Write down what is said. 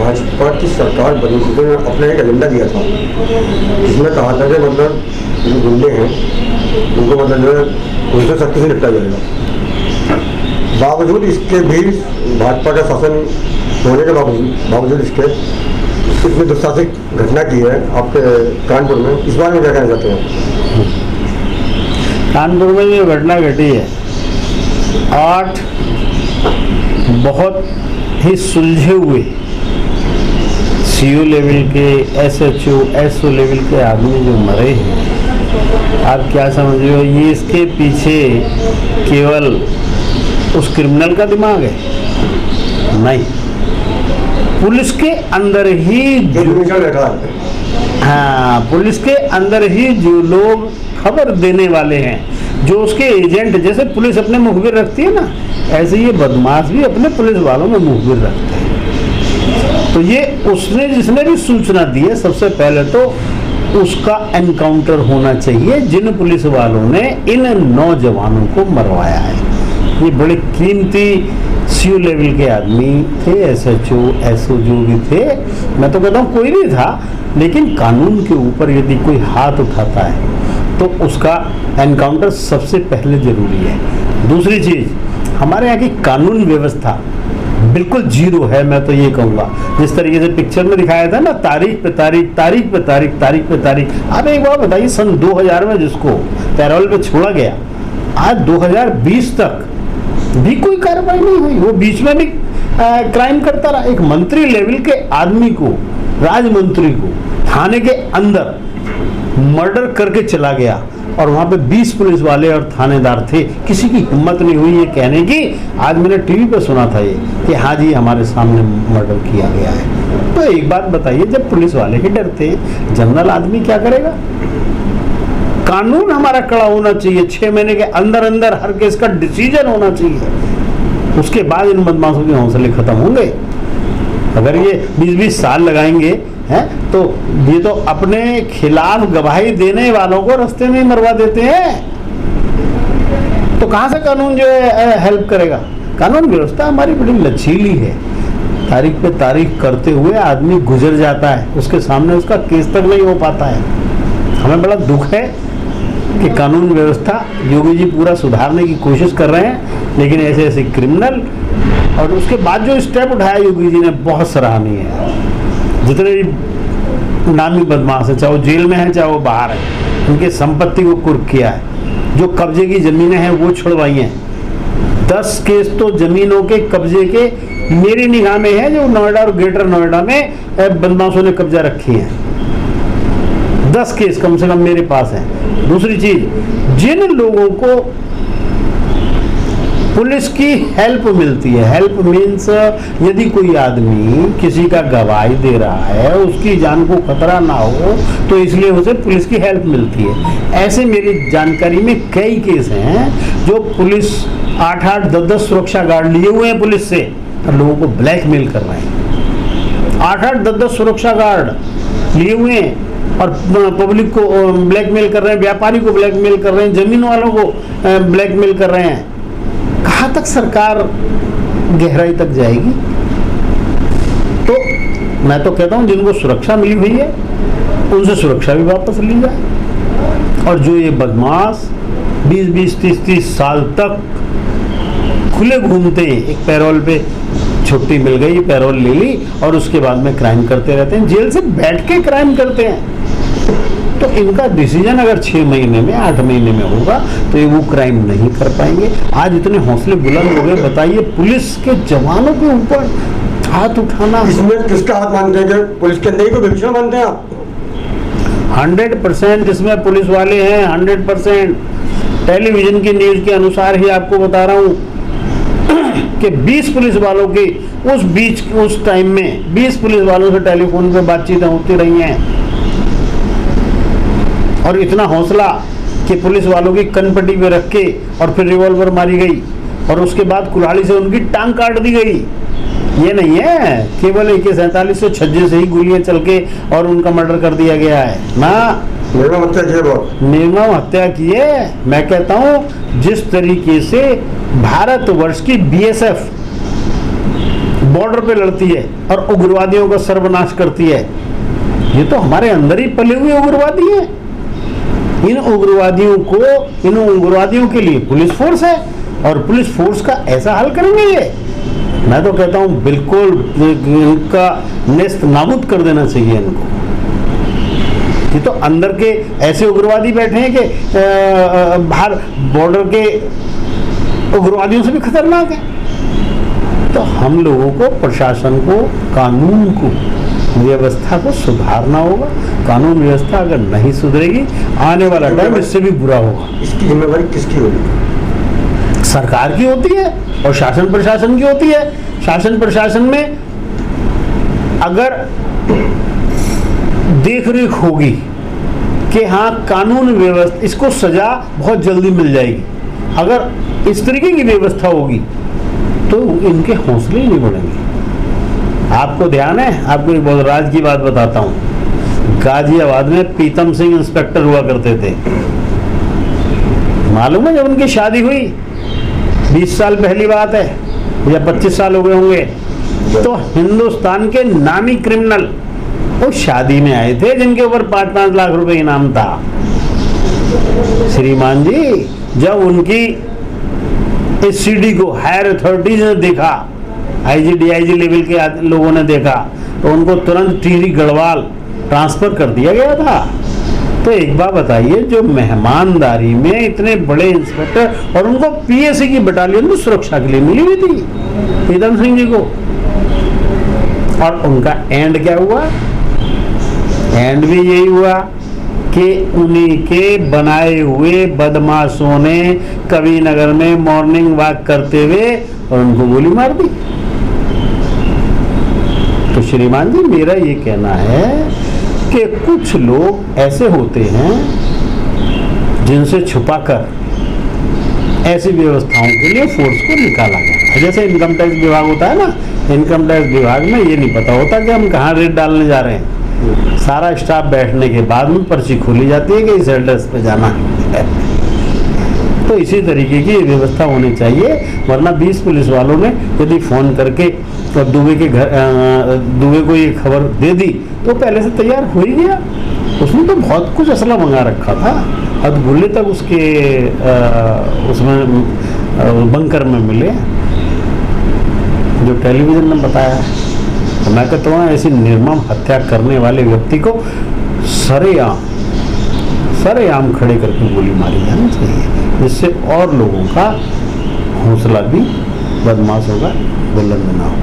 भाजपा की सरकार बनी थी तो अपना एक एजेंडा दिया था, जिसमें कहा था कि मतलब जो गुंडे हैं उनको मतलब जो है उनसे सख्ती से निपटा जाएगा। बावजूद इसके भी भाजपा का शासन होने के बावजूद इसके इतनी दुस्साहसिक घटना की है आपके कानपुर में, इस बारे में क्या कहना चाहते हैं? कानपुर में जो घटना घटी है, 8 बहुत ही सुलझे हुए सीओ लेवल के, एसएचओ, एसओ लेवल के आदमी जो मरे हैं, आप क्या समझ रहे हो? ये इसके पीछे केवल उस क्रिमिनल का दिमाग है? नहीं, पुलिस के अंदर ही पुलिस के अंदर ही जो लोग खबर देने वाले हैं, जो उसके एजेंट, जैसे पुलिस अपने मुखबिर रखती है ना, ऐसे ये बदमाश भी अपने पुलिस वालों में मुखबिर रखते हैं। तो ये उसने जिसने भी सूचना दी है, सबसे पहले तो उसका एनकाउंटर होना चाहिए जिन पुलिस वालों ने इन नौजवानों को मरवाया है। ये बड़े कीमती सीओ लेवल के आदमी थे, एसएचओ, एसओ जो भी थे, मैं तो कहता हूँ कोई भी था, लेकिन कानून के ऊपर यदि कोई हाथ उठाता है तो उसका एनकाउंटर सबसे पहले जरूरी है। दूसरी चीज, हमारे यहाँ की कानून व्यवस्था बिल्कुल जीरो है, मैं तो ये कहूँगा। जिस तरीके से पिक्चर में दिखाया था ना, तारीख पे तारीख, तारीख पे तारीख, तारीख पे तारीख। अब एक बात बताइए, सन 2000 में जिसको पैरोल पे छोड़ा गया, आज 2020 तक भी कोई कार्रवाई नहीं हुई। वो बीच में भी क्राइम करता रहा। एक मंत्री लेवल के आदमी को, राज्य मंत्री को थाने के अंदर मर्डर करके चला गया, और वहां पे 20 पुलिस वाले और थानेदार थे। किसी की हिम्मत नहीं हुई ये कहने की। आज मैंने टीवी पे सुना था ये कि हाँ जी हमारे सामने मर्डर किया गया है। तो एक बात बताइए, जब पुलिस वाले ही डरते हैं, जनरल आदमी क्या करेगा? कानून हमारा कड़ा होना चाहिए। 6 महीने के अंदर अंदर हर केस का डिसीजन होना चाहिए। उसके बाद इन बदमाशों के हौसले खत्म होंगे। अगर ये 20-20 साल लगाएंगे हैं तो ये तो अपने खिलाफ गवाही देने वालों को रास्ते में मरवा देते हैं। तो कहां से कानून जो है हेल्प करेगा? कानून व्यवस्था हमारी बड़ी लचीली है। तारीख पे तारीख करते हुए आदमी गुजर जाता है, उसके सामने उसका केस तक नहीं हो पाता है। हमें बड़ा दुख है कि कानून व्यवस्था योगी जी पूरा सुधारने की कोशिश कर रहे हैं, लेकिन ऐसे ऐसे क्रिमिनल, और उसके बाद जो स्टेप उठाया योगी जी ने, बहुत सराहनीय है। जितने नामी बदमाश है, चाहे वो जेल में है चाहे वो बाहर है, उनके संपत्ति को कुर्क किया है। जो कब्जे की जमीनें हैं वो छुड़वाई हैं। 10 केस तो जमीनों के कब्जे के मेरी निगाह में है, जो नोएडा और ग्रेटर नोएडा में बदमाशों ने कब्जा रखी है। 10 केस कम से कम मेरे पास हैं। दूसरी चीज, जिन लोगों को पुलिस की हेल्प मिलती है, हेल्प मीन्स यदि कोई आदमी किसी का गवाही दे रहा है, उसकी जान को खतरा ना हो, तो इसलिए उसे पुलिस की हेल्प मिलती है। ऐसे मेरी जानकारी में कई केस हैं जो पुलिस 8-8, 10-10 सुरक्षा गार्ड लिए हुए हैं पुलिस से, और लोगों को ब्लैकमेल कर रहे हैं। 8-8, 10-10 सुरक्षा गार्ड लिए हुए हैं और पब्लिक को ब्लैकमेल कर रहे हैं, व्यापारी को ब्लैकमेल कर रहे हैं, जमीन वालों को ब्लैकमेल कर रहे हैं। कहाँ तक सरकार गहराई तक जाएगी? तो मैं तो कहता हूं, जिनको सुरक्षा मिली हुई है उनसे सुरक्षा भी वापस ली जाए। और जो ये बदमाश 20-20, 30-30 साल तक खुले घूमते हैं, एक पैरोल पे छुट्टी मिल गई, पैरोल ले ली, और उसके बाद में क्राइम करते रहते हैं, जेल से बैठ के क्राइम करते हैं। तो इनका डिसीजन अगर 6 महीने में, 8 महीने में होगा तो ये वो क्राइम नहीं कर पाएंगे। आज इतने हौसले बुलंद हो गए, बताइए पुलिस के जवानों के ऊपर हाथ उठाना। इसमें किसका हाथ मानते हैं? पुलिस के अंदर ही को भीषण मानते हैं आप? 100% इसमें पुलिस वाले हैं, 100%। टेलीविजन की न्यूज के अनुसार ही आपको बता रहा हूँ कि 20 पुलिस वालों की उस टाइम में 20 पुलिस वालों से टेलीफोन पे बातचीतें होती रही हैं। और इतना हौसला कि पुलिस वालों की कनपट्टी पे रख के और फिर रिवॉल्वर मारी गई, और उसके बाद कुल्हाड़ी से उनकी टांग काट दी गई। ये नहीं है केवल AK-47 से छज्जे से ही गोलियां चल के और उनका मर्डर कर दिया गया है ना। निर्मम हत्या की है। मैं कहता हूं, जिस तरीके से भारतवर्ष की बॉर्डर पे लड़ती है और उग्रवादियों का सर्वनाश करती है। ये तो हमारे अंदर ही पले हुए उग्रवादी हैं। इन उग्रवादियों के लिए पुलिस फोर्स है और पुलिस फोर्स का ऐसा हाल करेंगे ये। मैं तो कहता हूं बिल्कुल इनका नेस्त नाबूद कर देना चाहिए इनको। ये तो अंदर के ऐसे उग्रवादी बैठे हैं कि बाहर बॉर्डर के उग्रवादियों से भी खतरनाक है। तो हम लोगों को, प्रशासन को, कानून को, व्यवस्था को सुधारना होगा। कानून व्यवस्था अगर नहीं सुधरेगी आने वाला टाइम इससे भी बुरा होगा। इसकी जिम्मेवारी किसकी होगी? सरकार की होती है और शासन प्रशासन की होती है। शासन प्रशासन में अगर देख रेख होगी कि हाँ कानून व्यवस्था, इसको सजा बहुत जल्दी मिल जाएगी, अगर इस तरीके की व्यवस्था होगी तो इनके हौसले ही नहीं बढ़ेंगे। आपको ध्यान है, आपको एक बहुत राज की बात बताता हूँ। गाजियाबाद में प्रीतम सिंह इंस्पेक्टर हुआ करते थे। मालूम है जब उनकी शादी हुई 20 साल पहली बात है या 25 साल हो गए होंगे, तो हिंदुस्तान के नामी क्रिमिनल वो शादी में आए थे जिनके ऊपर 5-5 लाख रुपए इनाम था। श्रीमान जी, जब उनकी इस सीडी को हायर अथॉरिटीज ने देखा, आईजी डीआईजी लेवल के लोगों ने देखा, तो उनको तुरंत टिहरी गढ़वाल ट्रांसफर कर दिया गया था। तो एक बात बताइए, जो मेहमानदारी में इतने बड़े इंस्पेक्टर और उनको पीएसी की बटालियन में सुरक्षा के लिए मिली हुई थी प्रीतम सिंह जी को, और उनका एंड क्या हुआ? एंड भी यही हुआ कि उन्हीं के बनाए हुए बदमाशों ने कवि नगर में मॉर्निंग वॉक करते हुए और उनको गोली मार दी। तो श्रीमान जी, मेरा ये कहना है कि कुछ लोग ऐसे होते हैं जिनसे छुपाकर ऐसी व्यवस्थाओं के लिए फोर्स को निकाला गया। जैसे इनकम टैक्स विभाग होता है ना, इनकम टैक्स विभाग में ये नहीं पता होता कि हम कहाँ रेड डालने जा रहे हैं। सारा स्टाफ बैठने के बाद में पर्ची खोली जाती है कि इस एड्रेस पे जाना है। तो इसी तरीके की व्यवस्था होनी चाहिए, वरना 20 पुलिस वालों ने यदि फोन करके तो दुबे के घर दुबे को ये खबर दे दी तो पहले से तैयार हो ही गया। उसने तो बहुत कुछ असला मंगा रखा था, हदगुल्ले तक उसके उसमें बंकर में मिले, जो टेलीविजन ने बताया। तो मैं कहता हूँ ऐसी निर्मम हत्या करने वाले व्यक्ति को सरेआम खड़े करके गोली मारी जानी चाहिए, जिससे और लोगों का हौसला भी बदमाशों का बुलंद ना हो।